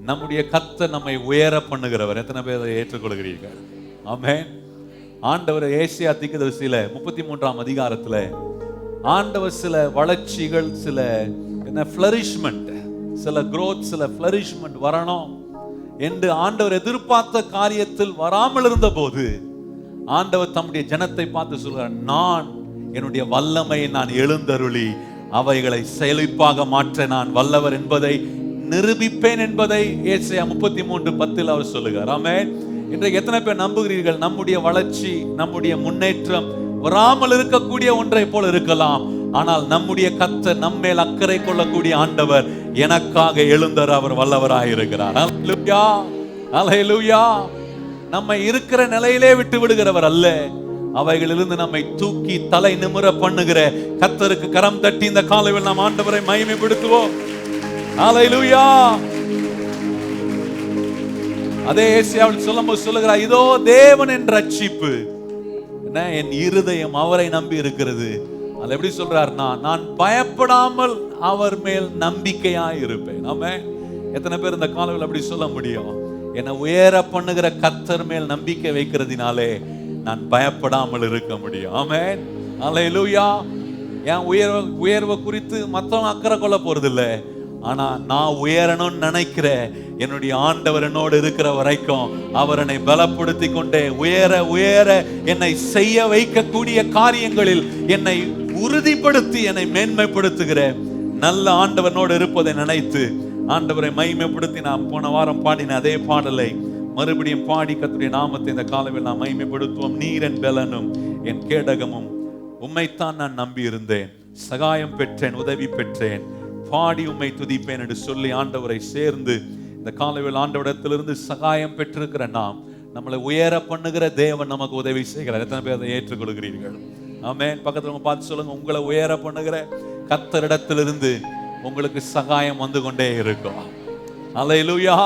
நம்முடைய கர்த்தர் நம்மை உயர பண்ணுகிறவர். எத்தனை பேர் அதை ஏற்றுக்கொள்கிறீர்கள்? ஆமென். ஆண்டவர் ஏசாயா தீர்க்கதரிசியில 33ஆம் அதிகாரத்துல ஆண்டவர் சில வளர்ச்சிகள், சில ஃப்ளரிஷ்மெண்ட், சில growth, சில ஃப்ளரிஷ்மெண்ட் வரணும் என்று ஆண்டவர் எதிர்பார்த்த காரியத்தில் வராமல் இருந்த போது ஆண்டவர் தம்முடைய ஜனத்தை பார்த்து சொல்கிறார், நான் என்னுடைய வல்லமையை நான் எழுந்தருளி அவைகளை செழிப்பாக மாற்ற நான் வல்லவர் என்பதை நிரூபிப்பேன் என்பதை ஏசாயா 33:10 அவர் சொல்லுகிறார். ஆமென். இன்றைக்கு எத்தனை பேர் நம்புகிறீர்கள்? நம்முடைய வளர்ச்சி, நம்முடைய முன்னேற்றம் வராமல் இருக்கக்கூடிய ஒன்றை போல இருக்கலாம், ஆனால் நம்முடைய கர்த்தர் நம்மேல் அக்கறை கொள்ளக்கூடிய ஆண்டவர் எனக்காக எழுந்தர் அவர் வல்லவராய் இருக்கிறார். அல்லேலூயா, அல்லேலூயா. நம்மை இருக்கிற நிலையிலே விட்டு விடுகிறவர் அல்ல, அவைகளிலிருந்து நம்மை தூக்கி தலை நிமிர பண்ணுகிற கர்த்தருக்கு கரம் தட்டி இந்த காலையில் நாம் ஆண்டவரை மகிமைப்படுத்துவோம். அல்லேலூயா. அதே ஏசாயாவில் சொல்லும்போது சொல்லுகிறார், இதோ தேவனின் ரட்சிப்பு என் இருதயம் அவரை நம்பி இருக்கிறது. அது எப்படி சொல்றாருன்னா, நான் பயப்படாமல் அவர் மேல் நம்பிக்கையாய் இருப்பேன். ஆமென். எத்தனை பேர் இந்த காலையில் அப்படி சொல்ல முடியும்? என்னை உயர பண்ணுகிற கர்த்தர் மேல் நம்பிக்கை வைக்கிறதுனாலே நான் பயப்படாமல் இருக்க முடியும். ஆமென். அல்லேலூயா. என் உயர்வை குறித்து மற்றவங்க அக்கறை கொள்ள போறதில்லை, ஆனா நான் உயரணும்னு நினைக்கிற என்னுடைய ஆண்டவர் என்னோடு இருக்கிற வரைக்கும் அவர் என்னை பலப்படுத்தி கொண்டே உயர உயர என்னை செய்ய வைக்கக்கூடிய காரியங்களில் என்னை உறுதிப்படுத்தி என்னை மேன்மைப்படுத்துகிற நல்ல ஆண்டவனோடு இருப்பதை நினைத்து ஆண்டவரை மகிமைப்படுத்தி நாம் போன வாரம் பாடின அதே பாடலை மறுபடியும் பாடி கர்த்தருடைய நாமத்தை இந்த காலையில் நாம் மகிமைப்படுத்துவோம். நீர் என் பலனும் என் கேடகமும், உம்மைத்தான் நான் நம்பி இருந்தேன், சகாயம் பெற்றேன், உதவி பெற்றேன், பாடி உம்மை துதிப்பேன் என்று சொல்லி ஆண்டவரை சேர்ந்து இந்த காலையில் ஆண்டவரிடத்திலிருந்து சகாயம் பெற்றிருக்கிற நாம், நம்மளை உயர பண்ணுகிற தேவன் நமக்கு உதவி செய்கிறார். எத்தனை பேர் அதை ஏற்றுக்கொள்கிறீர்கள்? ஆமென். பக்கத்துல பார்த்து சொல்லுங்க, உங்களை உயர பண்ணுகிற கர்த்தரிடத்திலிருந்து உங்களுக்கு சகாயம் வந்து கொண்டே இருக்கும். அல்லேலூயா.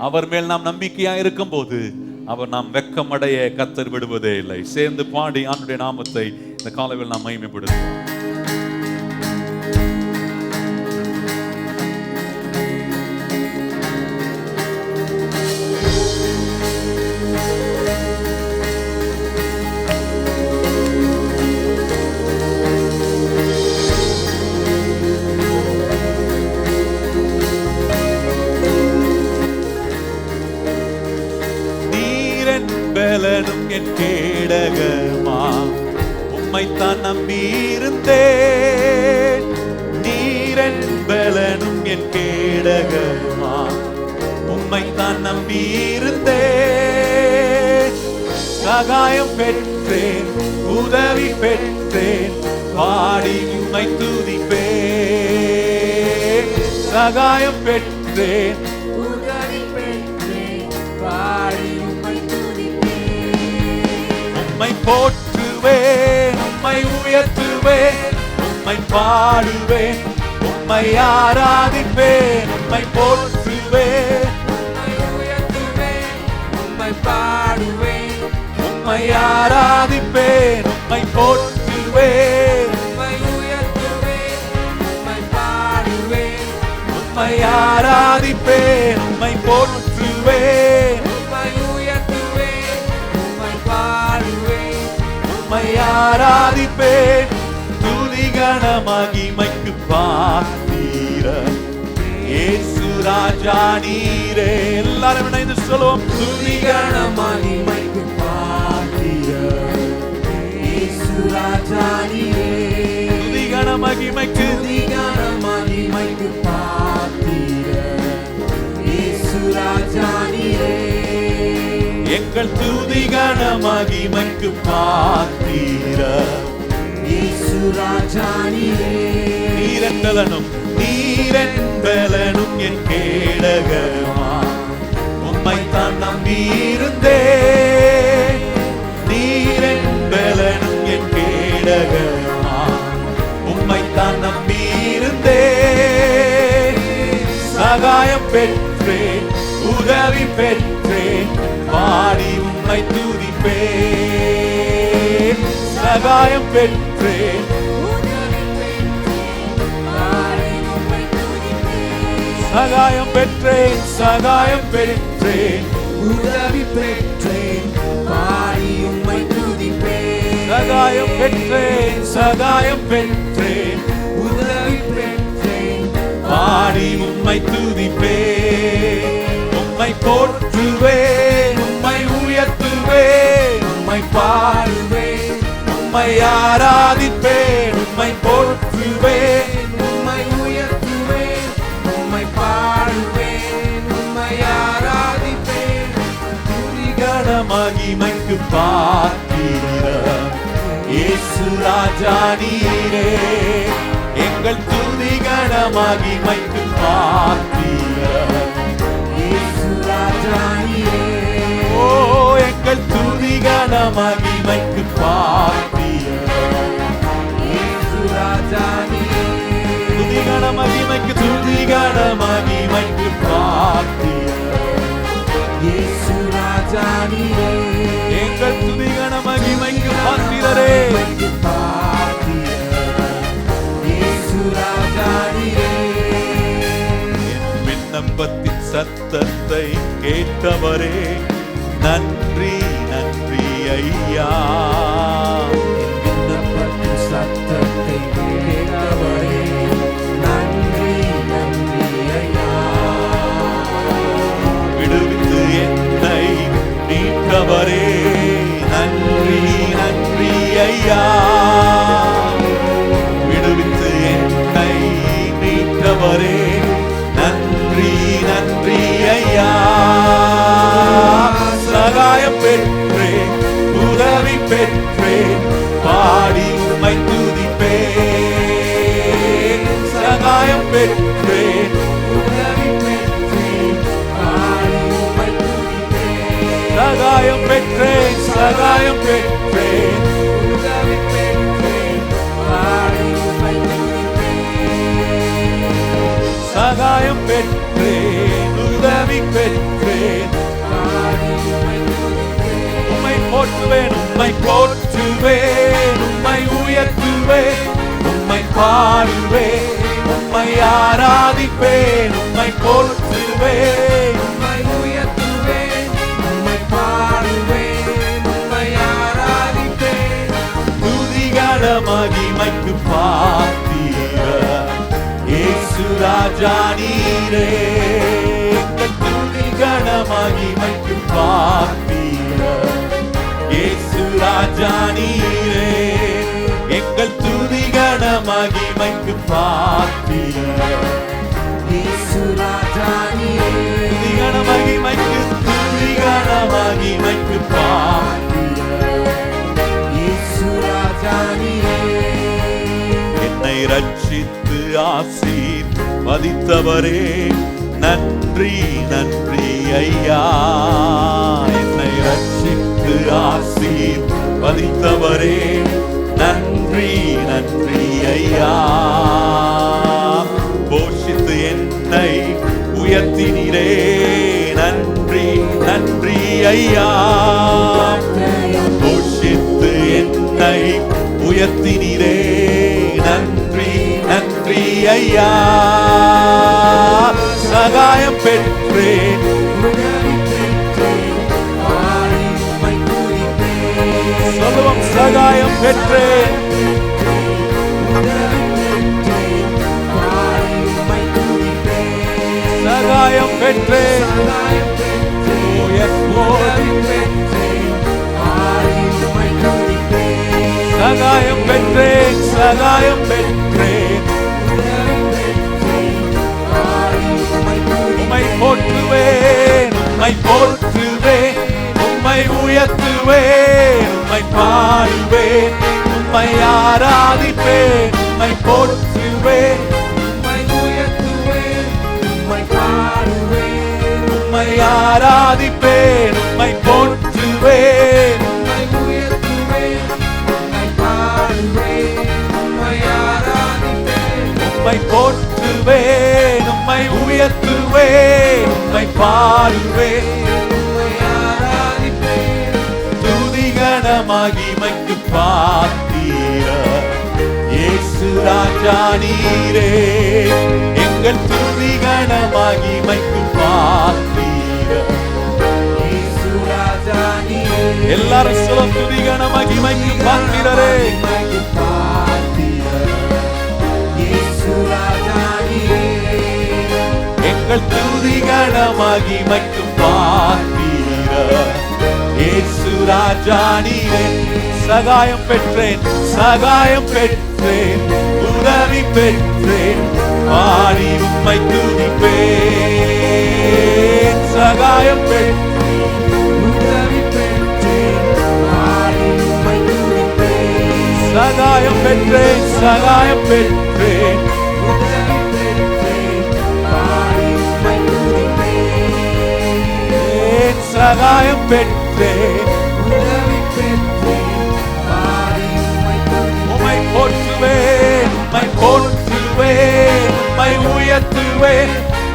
அவர் மேல் நாம் நம்பிக்கையா இருக்கும் போது அவர் நாம் வெட்கமடைய கர்த்தர் விடுவதே இல்லை. சேர்ந்து பாடி ஆண்டவருடைய நாமத்தை இந்த காலையில் நாம் மகிமைப்படுத்துவோம். பலனும் என் கேடகமா, உம்மைத்தான் நம்பி இருந்தேன். நீரன் பலனும் என் கேடகமா, உம்மைத்தான் நம்பி இருந்தேன். சகாயம் பெற்றேன், உதவி பெற்றேன், பாடி உம்மை துதிப்பேன். சகாயம் பெற்றேன், உதவி பெற்றேன், பாடி உம்மை போற்றுவேன், உம்மை உயர்த்துவேன், உம்மை பாடுவேன், உம்மை ஆராதிப்பேன். உம்மை போற்றுவேன், உம்மை உயர்த்துவேன், உம்மை பாடுவேன், உம்மை ஆராதிப்பேன். உம்மை போற்றுவேன், உம்மை உயர்த்துவேன், உம்மை பாடுவேன், உம்மை ஆராதிப்பேன். உம்மை போற்றுவேன், உம்மை ஆராதிப்பேன். துதிகன மகிமைக்கு பாத்திரர் இயேசு ராஜா நீரே. எல்லாரும் இணைந்து சொல்லுவோம், துதிகன மகிமைக்கு பாத்திரர் இயேசு ராஜா நீரே. துதிகன மகிமைக்கு பாத்திரர் இயேசு ராஜா நீரே. எங்கள் துதிகன மகிமைக்கு பாத்திரர் இயேசு ராஜா நீரே. நீரன் பலனும் என் கேடகமா, உம்மைத்தான் நம்பி இருந்தேன். நீரன் பலனும் என் கேடகமா, உம்மைத்தான் நம்பி இருந்தேன். சகாயம் பெற்றேன், உதவி பெற்றேன், பாடி உம்மை துதிப்பேன். சகாயம் பெற்றேன், சகாயம் பெற்றேன், சகாயம் பெற்றேன், உதவி பெற்றேன், பாடி உம்மை துதிப்பேன். சகாயம் பெற்றேன், சகாயம் பெற்றேன், உதவி பெற்றேன், பாடி உம்மை துதிப்பேன். உம்மை போற்றுவேன், உம்மை உயர்த்துவேன், உம்மை பாடுவேன், உம்மை ஆராதிப்பேன், உம்மை போற்றுவேன், உம்மை உயர்த்துவேன், உம்மை பாடுவேன், உம்மை ஆராதிப்பேன். துதிகன மகிமைக்கு பாத்திரர் இயேசு ராஜா நீரே. எங்கள் துதிகன மகிமைக்கு பாத்திரர் இயேசு ராஜா நீரே. ஓ எங்கள் துதிகன மகிமைக்கு பாத்திரர் இயேசு ராஜா நீரே. துதிகன மகிமைக்கு, துதிகன மகிமைக்கு பாத்திரர் இயேசு ராஜா நீரே. எங்கள் துதிகன மகிமைக்கு பாத்திரரே. இயேசு ராஜா நீரே. என் விண்ணப்பத்தின் சத்தத்தை கேட்டவரே, நன்றி நன்றி ஐயா. விண்ணப்பத்தின் சத்தத்தை கேட்டவரே, நன்றி நன்றி ஐயா. விடுவித்து என்னை மீட்டவரே, நன்றி நன்றி ஐயா. விடுவித்து என்னை மீட்டவரே, நன்றி நன்றி ஐயா. சகாயம் பெற்றேன், உதவி பெற்றேன், பாடி உம்மை துதிப்பேன். சகாயம் பெற்றேன், உதவி பெற்றேன், பாடி உம்மை துதிப்பேன். சகாயம் பெற்றேன், சகாயம் பெற்றேன், உதவி பெற்றேன், பாடி உம்மை துதிப்பேன். சகாயம் பெற்றேன், உதவி பெற்றேன், பாடி உம்மை துதிப்பேன். உம்மை போற்றுவேன், உம்மை போற்றுவேன், உம்மை உயர்த்துவேன், உம்மை பாடுவேன், உம்மை ஆராதிப்பேன், உம்மை போற்றுவேன், உம்மை உயர்த்துவேன், உம்மை பாடுவேன், உம்மை ஆராதிப்பேன். துதிகன மகிமைக்கு பாத்திரர் இயேசு ராஜா நீரே. எங்கள் துதிகன மகிமைக்கு பாத்திரர் இயேசு ராஜா நீரே. எங்கள் துதிகன மகிமைக்கு பாத்திரர் இயேசு ராஜா நீரே. துதிகன மகிமைக்கு, துதிகன மகிமைக்கு பாத்திரர் இயேசு ராஜா நீரே. என்னை ரட்சித்து ஆசீர்வதித்தவரே, நன்றி நன்றி ஐயா. என்னை ரட்சித்து ஆசீர்வதித்தவரே, நன்றி நன்றி ஐயா. போஷித்து என்னை உயர்த்தினீரே, நன்றி நன்றி ஐயா. போஷித்து என்னை உயர்த்தினீரே, நன்றி நன்றி ஐயா. சகாயம் பெற்றேன், உதவி பெற்றேன், பாடி உம்மை துதிப்பேன். சொல்லுவோம், சகாயம் பெற்றேன், உதவி பெற்றேன், பாடி உம்மை துதிப்பேன். சகாயம் பெற்றேன். சகாயம் பெற்றேன், Oh, yes, Lord. உதவி பெற்றேன், பாடி உம்மை துதிப்பேன். சகாயம் பெற்றேன், சகாயம் பெற்றேன், உதவி பெற்றேன், பாடி உம்மை உம்மை துதிப்பேன். போற்றுவேன், உம்மை போற்றுவேன், உம்மை உயர்த்துவேன், உம்மை பாடுவேன், உம்மை ஆராதிப்பேன், உம்மை போற்றுவேன், உம்மை உயர்த்துவேன், உம்மை பாடுவேன், உம்மை ஆராதிப்பேன், உம்மை போற்றுவேன், உம்மை உயர்த்துவேன், உம்மை பாடுவேன், உம்மை ஆராதிப்பேன். உம்மை போற்றுவேன், உம்மை உயர்த்துவேன், உம்மை பாடுவேன், உம்மை ஆராதிப்பேன். துதிகன மகிமைக்கு பாத்திரர் இயேசு இயேசு ராஜா நீரே எங்கள் துதி கன மகிமைக்கு பாத்திரர். இயேசு ராஜா நீரே எல்லாரும் சொல்லும் துதி கன மகிமைக்கு பாத்திரரே. இயேசு ராஜா நீரே எங்கள் துதி கன மகிமைக்கு பாத்திரர். இயேசு ராஜா நீரே சகாயம் பெற்றேன் சகாயம் பெற்றேன் உதவி பெற்றேன் பாடி உம்மை துதிப்பேன். சகாயம் பெற்றேன் உதவி பெற்றேன் பாடி உம்மை துதிப்பேன். சகாயம் பெற்றேன் சகாயம் பெற்றேன் உதவி பெற்றேன் பாடி உம்மை துதிப்பேன். சகாயம் பெற்றேன் உதவி பெற்றேன் பாடி உம்மை துதிப்பேன். உம்மை போற்றுவேன் உம்மை போற்றுவேன் உம்மை உயர்த்துவேன்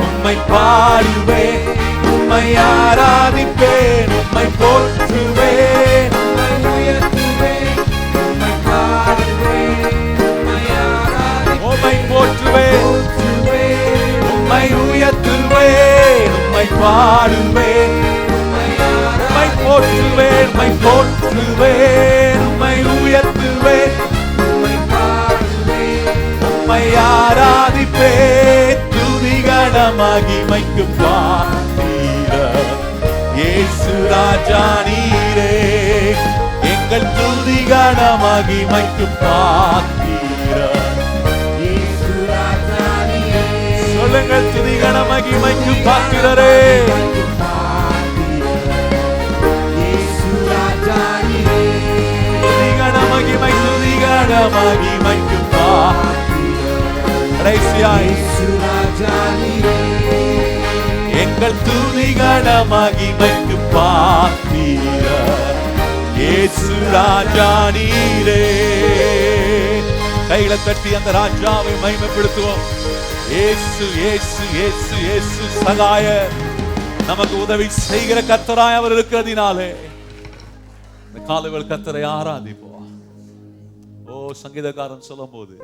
உம்மை பாடுவேன் உம்மை ஆராதிப்பேன் உம்மை போற்றுவேன் உம்மை உயர்த்துவேன் உம்மை பாடுவேன் உம்மை ஆராதிப்பேன். உம்மை போற்றுவேன் உம்மை உயர்த்துவேன் உம்மை பாடுவேன் உம்மை உம்மை போற்றுவேன் உம்மை போற்றுவேன் உம்மை உயர்த்துவேன் உம்மை பாடுவேன். உம்மை ஆராதிப்பேன் துதி கன மகிமைக்கு பாத்திரர். இயேசு ராஜா நீரே எங்கள் துதி கன மகிமைக்கு பாத்திரர். இயேசு ராஜா நீரே சொல்லுங்கள் துதி கன மகிமைக்கு பாத்திரரே. இயேசு ராஜா நீரே துதி கன மகிமை துதி கன மகிமைக்கு கடைசியாய் இயேசு ராஜா நீரே எங்கள் துதி கன மகிமைக்கு பாத்திரர். இயேசு ராஜா நீரே. கைகளை தட்டி அந்த ராஜாவை மகிமைப்படுத்துவோம். இயேசு இயேசு இயேசு இயேசு சகாய நமக்கு உதவி செய்கிற கர்த்தராய் அவர் இருக்கிறதினாலே இந்த காலைவேளை கர்த்தரை ஆராதிப்போம். ஓ சங்கீதக்காரன் சொல்லும் போது